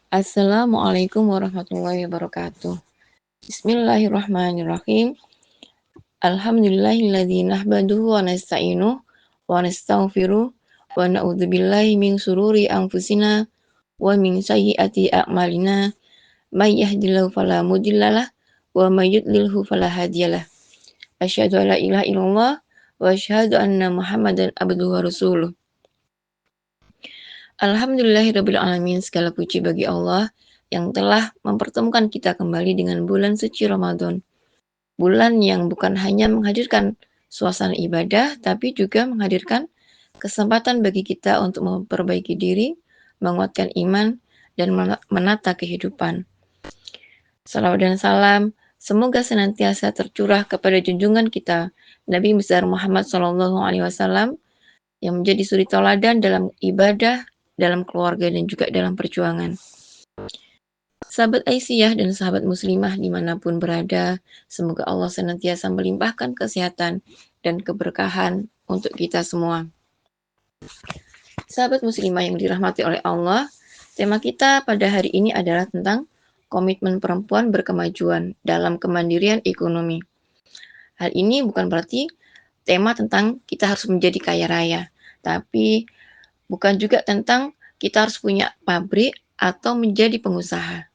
Assalamualaikum warahmatullahi wabarakatuh. Bismillahirrahmanirrahim. Alhamdulillahilladzi nahmaduhu wa nasta'inuhu wa nastaghfiruh wa na'udzubillahi min syururi anfusina wa min sayyiati a'malina. May yahdihillahu fala mudhillalah wa may yudlilhu fala hadiyalah. Asyhadu an la ilaha illallah wa asyhadu anna Muhammadan abduhu wa rasuluh. Alhamdulillahirabbil alamin, segala puji bagi Allah yang telah mempertemukan kita kembali dengan bulan suci Ramadan. Bulan yang bukan hanya menghadirkan suasana ibadah, tapi juga menghadirkan kesempatan bagi kita untuk memperbaiki diri, menguatkan iman, dan menata kehidupan. Salawat dan salam semoga senantiasa tercurah kepada junjungan kita, Nabi besar Muhammad SAW, yang menjadi suri tauladan dalam ibadah, dalam keluarga, dan juga dalam perjuangan. Sahabat Aisyah dan sahabat muslimah dimanapun berada, semoga Allah senantiasa melimpahkan kesehatan dan keberkahan untuk kita semua. Sahabat muslimah yang dirahmati oleh Allah, tema kita pada hari ini adalah tentang komitmen perempuan berkemajuan dalam kemandirian ekonomi. Hal ini bukan berarti tema tentang kita harus menjadi kaya raya, tapi bukan juga tentang kita harus punya pabrik atau menjadi pengusaha.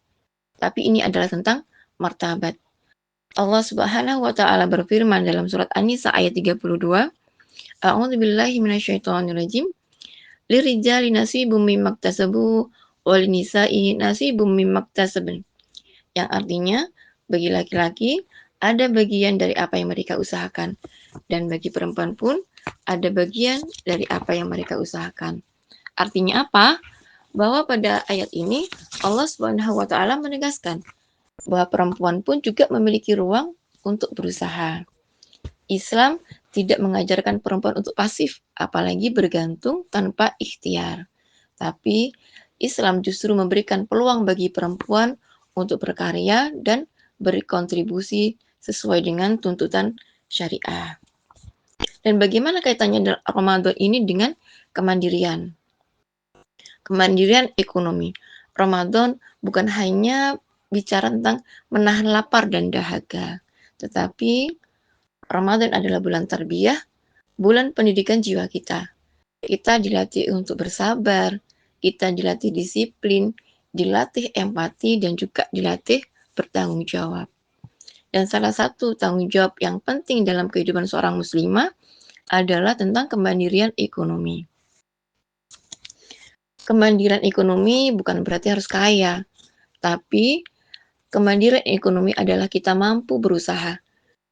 Tapi ini adalah tentang martabat. Allah Subhanahu wa taala berfirman dalam surat An-Nisa ayat 32, A'udzubillahi minasyaitonirrajim. Lirijali nasibum mimmaktasabu wal nisa'i nasibum mimmaktasabun. Yang artinya bagi laki-laki ada bagian dari apa yang mereka usahakan, dan bagi perempuan pun ada bagian dari apa yang mereka usahakan. Artinya apa? Bahwa pada ayat ini Allah Subhanahu wa taala menegaskan bahwa perempuan pun juga memiliki ruang untuk berusaha. Islam tidak mengajarkan perempuan untuk pasif, apalagi bergantung tanpa ikhtiar. Tapi Islam justru memberikan peluang bagi perempuan untuk berkarya dan berkontribusi sesuai dengan tuntutan syariah. Dan bagaimana kaitannya Ramadan ini dengan kemandirian? Kemandirian ekonomi. Ramadan bukan hanya bicara tentang menahan lapar dan dahaga, tetapi Ramadan adalah bulan tarbiyah, bulan pendidikan jiwa kita. Kita dilatih untuk bersabar, kita dilatih disiplin, dilatih empati, dan juga dilatih bertanggung jawab. Dan salah satu tanggung jawab yang penting dalam kehidupan seorang muslimah adalah tentang kemandirian ekonomi. Kemandirian ekonomi bukan berarti harus kaya, tapi kemandirian ekonomi adalah kita mampu berusaha,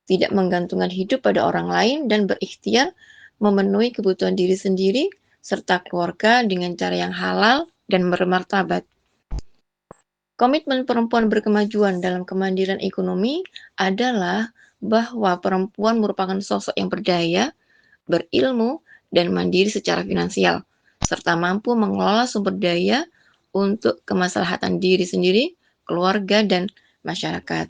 tidak menggantungkan hidup pada orang lain, dan berikhtiar memenuhi kebutuhan diri sendiri serta keluarga dengan cara yang halal dan bermartabat. Komitmen perempuan berkemajuan dalam kemandirian ekonomi adalah bahwa perempuan merupakan sosok yang berdaya, berilmu, dan mandiri secara finansial, serta mampu mengelola sumber daya untuk kemaslahatan diri sendiri, keluarga, dan masyarakat.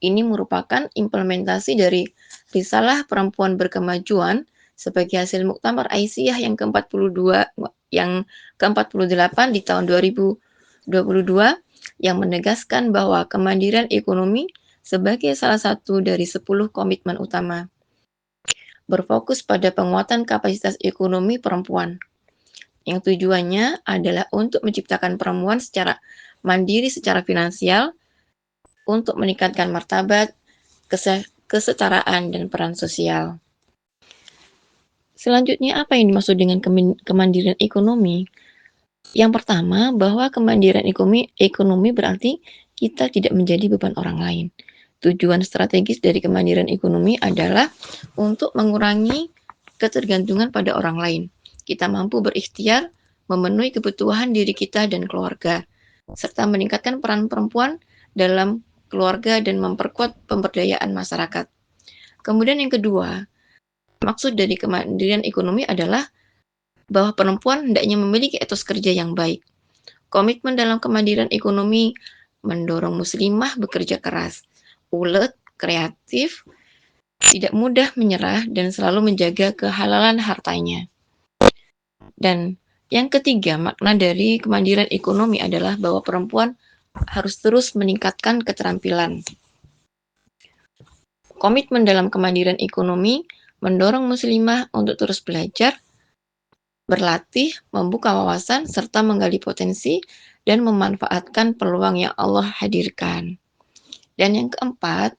Ini merupakan implementasi dari risalah perempuan berkemajuan sebagai hasil Muktamar Aisyah yang ke-48 di tahun 2022 yang menegaskan bahwa kemandirian ekonomi sebagai salah satu dari 10 komitmen utama berfokus pada penguatan kapasitas ekonomi perempuan, yang tujuannya adalah untuk menciptakan perempuan secara mandiri secara finansial, untuk meningkatkan martabat, kesetaraan, dan peran sosial. Selanjutnya, apa yang dimaksud dengan kemandirian ekonomi? Yang pertama, bahwa kemandirian ekonomi berarti kita tidak menjadi beban orang lain. Tujuan strategis dari kemandirian ekonomi adalah untuk mengurangi ketergantungan pada orang lain. Kita mampu berikhtiar memenuhi kebutuhan diri kita dan keluarga, serta meningkatkan peran perempuan dalam keluarga dan memperkuat pemberdayaan masyarakat. Kemudian yang kedua, maksud dari kemandirian ekonomi adalah bahwa perempuan hendaknya memiliki etos kerja yang baik. Komitmen dalam kemandirian ekonomi mendorong muslimah bekerja keras, ulet, kreatif, tidak mudah menyerah, dan selalu menjaga kehalalan hartanya. Dan Yang ketiga, makna dari kemandirian ekonomi adalah bahwa perempuan harus terus meningkatkan keterampilan. Komitmen dalam kemandirian ekonomi mendorong muslimah untuk terus belajar, berlatih, membuka wawasan, serta menggali potensi dan memanfaatkan peluang yang Allah hadirkan. Dan yang keempat,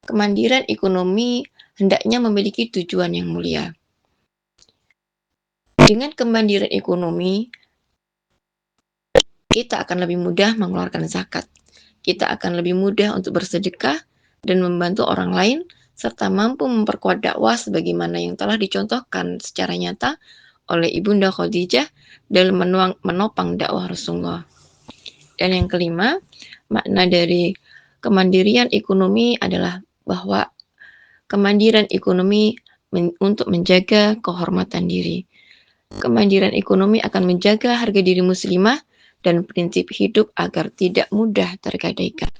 kemandirian ekonomi hendaknya memiliki tujuan yang mulia. Dengan kemandirian ekonomi, kita akan lebih mudah mengeluarkan zakat. Kita akan lebih mudah untuk bersedekah dan membantu orang lain, serta mampu memperkuat dakwah sebagaimana yang telah dicontohkan secara nyata oleh Ibunda Khadijah dalam menopang dakwah Rasulullah. Dan yang kelima, makna dari kemandirian ekonomi adalah bahwa kemandirian ekonomi untuk menjaga kehormatan diri. Kemandirian ekonomi akan menjaga harga diri muslimah dan prinsip hidup agar tidak mudah tergadaikan.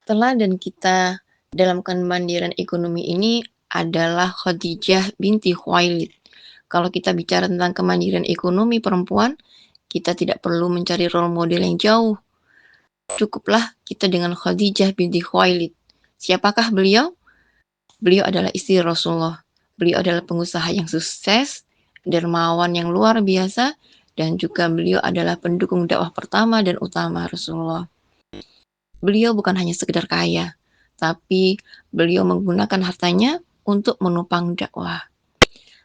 Teladan kita dalam kemandirian ekonomi ini adalah Khadijah binti Khuwailid. Kalau kita bicara tentang kemandirian ekonomi perempuan, kita tidak perlu mencari role model yang jauh. Cukuplah kita dengan Khadijah binti Khuwailid. Siapakah beliau? Beliau adalah istri Rasulullah. Beliau adalah pengusaha yang sukses, dermawan yang luar biasa, dan juga beliau adalah pendukung dakwah pertama dan utama Rasulullah. Beliau bukan hanya sekedar kaya, tapi beliau menggunakan hartanya untuk menopang dakwah.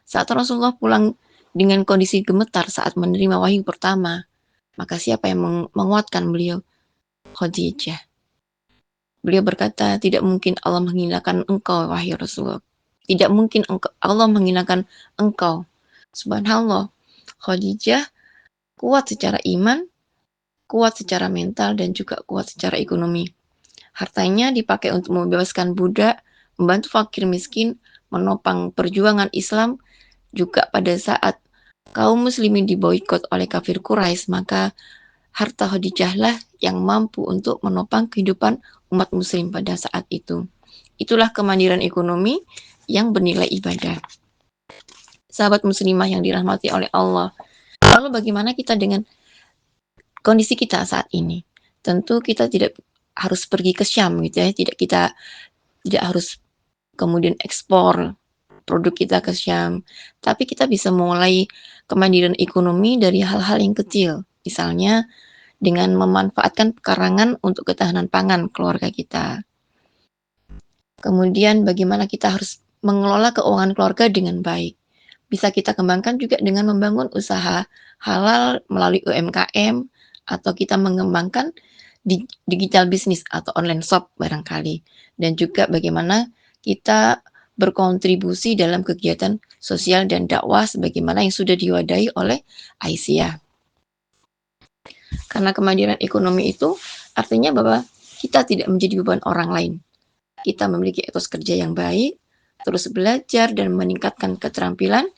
Saat Rasulullah pulang dengan kondisi gemetar saat menerima wahyu pertama, maka siapa yang menguatkan beliau? Khadijah. Beliau berkata, tidak mungkin Allah menghinakan engkau, wahai Rasulullah. Tidak mungkin Allah menghinakan engkau. Subhanallah, Khadijah kuat secara iman, kuat secara mental, dan juga kuat secara ekonomi. Hartanya dipakai untuk membebaskan budak, membantu fakir miskin, menopang perjuangan Islam. Juga pada saat kaum muslimin diboikot oleh kafir Quraisy, maka harta Khadijah lah yang mampu untuk menopang kehidupan umat muslim pada saat itu. Itulah kemandirian ekonomi yang bernilai ibadah. Sahabat muslimah yang dirahmati oleh Allah. Lalu bagaimana kita dengan kondisi kita saat ini? Tentu kita tidak harus pergi ke Syam gitu ya, kita tidak harus kemudian ekspor produk kita ke Syam, tapi kita bisa mulai kemandirian ekonomi dari hal-hal yang kecil, misalnya dengan memanfaatkan pekarangan untuk ketahanan pangan keluarga kita. Kemudian bagaimana kita harus mengelola keuangan keluarga dengan baik. Bisa kita kembangkan juga dengan membangun usaha halal melalui UMKM, atau kita mengembangkan digital business atau online shop barangkali. Dan juga bagaimana kita berkontribusi dalam kegiatan sosial dan dakwah sebagaimana yang sudah diwadahi oleh Aisyah. Karena kemandirian ekonomi itu artinya bahwa kita tidak menjadi beban orang lain. Kita memiliki etos kerja yang baik, terus belajar dan meningkatkan keterampilan,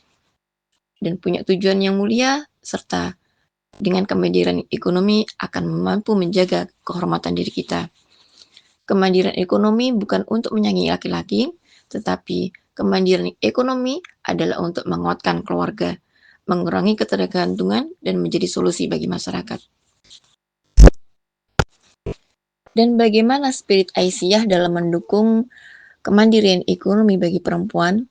dan punya tujuan yang mulia, serta dengan kemandirian ekonomi akan mampu menjaga kehormatan diri kita. Kemandirian ekonomi bukan untuk menyayangi laki-laki, tetapi kemandirian ekonomi adalah untuk menguatkan keluarga, mengurangi ketergantungan, dan menjadi solusi bagi masyarakat. Dan bagaimana spirit Aisyah dalam mendukung kemandirian ekonomi bagi perempuan?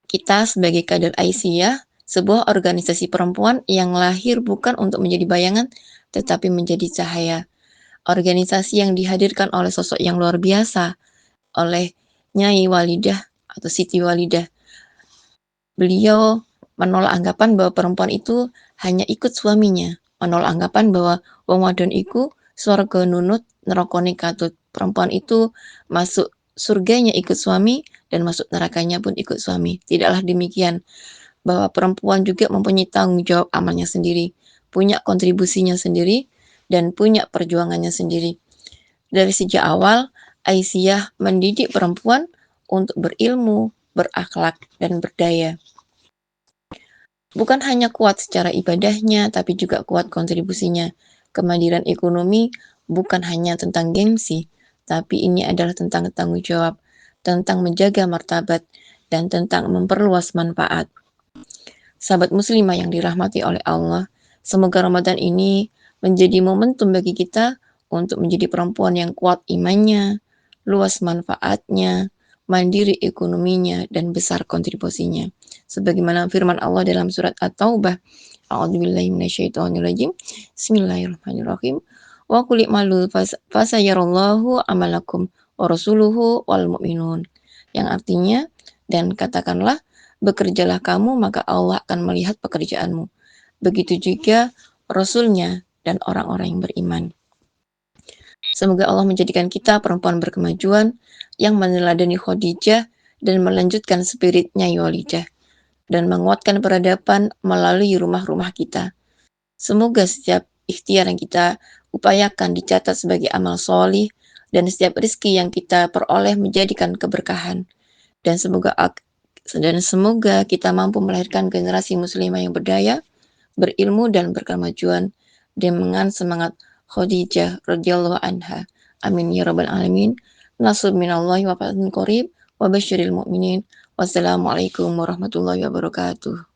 Kita sebagai kader Aisyah, sebuah organisasi perempuan yang lahir bukan untuk menjadi bayangan, tetapi menjadi cahaya. Organisasi yang dihadirkan oleh sosok yang luar biasa, oleh Nyai Walidah atau Siti Walidah. Beliau menolak anggapan bahwa perempuan itu hanya ikut suaminya, menolak anggapan bahwa wong wadon iku swarga nunut nerakane katut. Perempuan itu masuk surganya ikut suami dan masuk nerakanya pun ikut suami. Tidaklah demikian, bahwa perempuan juga mempunyai tanggung jawab amalnya sendiri, punya kontribusinya sendiri, dan punya perjuangannya sendiri. Dari sejak awal, Aisyah mendidik perempuan untuk berilmu, berakhlak, dan berdaya. Bukan hanya kuat secara ibadahnya, tapi juga kuat kontribusinya. Kemandirian ekonomi bukan hanya tentang gengsi, tapi ini adalah tentang tanggung jawab, tentang menjaga martabat, dan tentang memperluas manfaat. Sahabat muslimah yang dirahmati oleh Allah, semoga Ramadan ini menjadi momentum bagi kita untuk menjadi perempuan yang kuat imannya, luas manfaatnya, mandiri ekonominya, dan besar kontribusinya. Sebagaimana firman Allah dalam surat At-Taubah, A'udzubillahi minasyaitonirrajim. Bismillahirrahmanirrahim. Wa qul i'malu fasayarallahu amalakum wa rasuluhu wal mu'minun. Yang artinya, dan katakanlah, bekerjalah kamu maka Allah akan melihat pekerjaanmu. Begitu juga Rasulnya dan orang-orang yang beriman. Semoga Allah menjadikan kita perempuan berkemajuan yang meneladani Khadijah dan melanjutkan spiritnya Yolidah dan menguatkan peradaban melalui rumah-rumah kita. Semoga setiap ikhtiar yang kita upayakan dicatat sebagai amal solih dan setiap rezeki yang kita peroleh menjadikan keberkahan. Dan semoga kita mampu melahirkan generasi muslimah yang berdaya, berilmu dan berkemajuan dengan semangat Khadijah radhiyallahu anha. Amin ya rabbal alamin. Nasrun minallahi wa fathun qarib wa basyiril mu'minin. Wassalamualaikum warahmatullahi wabarakatuh.